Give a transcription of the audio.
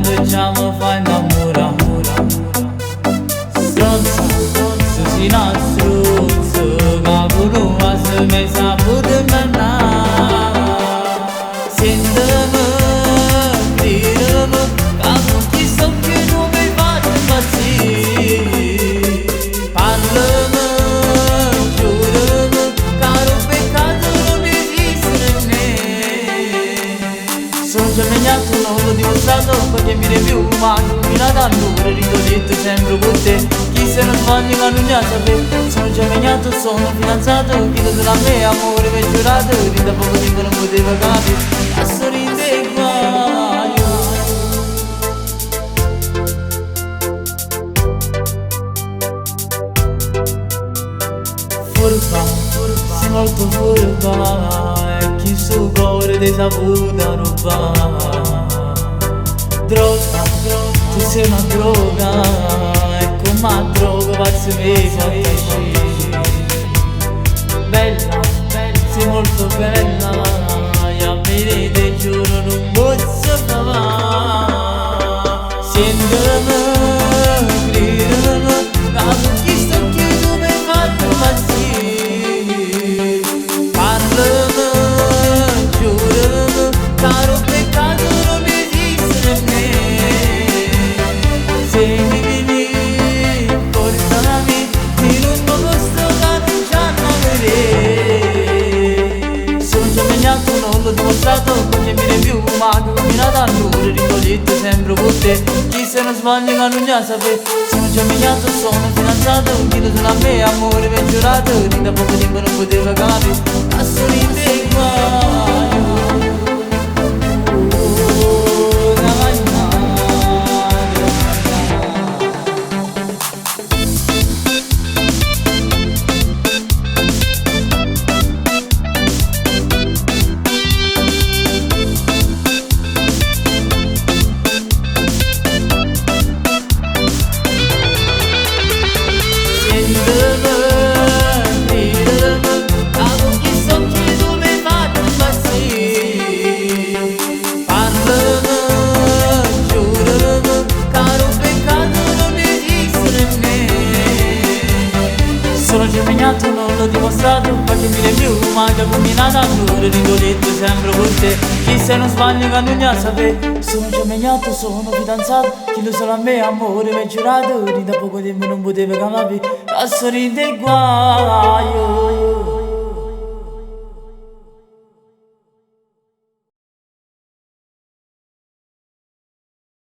facciamo fa innamora. Stronza, su si nasstruzzo, cavolo a se me sa pure mannà. Sentimi, dirimi, cavolo chi so che non mi fate impazzire. Parlami, giurami, caro peccato non esiste in me. Sono già impegnato, non l'ho dimostrato, perché mi più ma illuminata all'ora, ricordo sempre con te. Chi se non sbagli ma non ne sapere. Sono già impegnato, sono fidanzato, chiedo solo a me, amore mi hai giurato, da poco tempo non poteva capire, a sorridere guaio. Furba, sei molto furba, e chi sul cuore ti saputa rubare. Droga, tu sei una droga, e come a droga pazzi mi fai uscire. Bella, sei molto bella, e a vedere giuro non posso fare. Sentimi, gridami, capo chi sto che tu mi fai impazzire. Parlami, giurami, caro peccato non esiste in me. Se mi vieni, portami in un posto che non c'hanno a vedere. Sono già impegnato, non l'ho dimostrato, perché mi più ma che camminata all'ora, ricordo sempre con te. Chi se non sbagli ma non ne sapere. Sono già impegnato, sono fidanzato, chiedo solo a me, amore mi hai giurato, da poco tempo non poteva capire, a sorridere guaio. Sono già impegnato, non l'ho dimostrato, perché mi più ma che combinata all'ora, ricordo sempre con te. Chi se non sbagli che non ne sapere. Sono già impegnato, sono fidanzato, chiedo solo a me, amore mi hai giurato, da poco tempo non poteva capire, a sorridere guaio.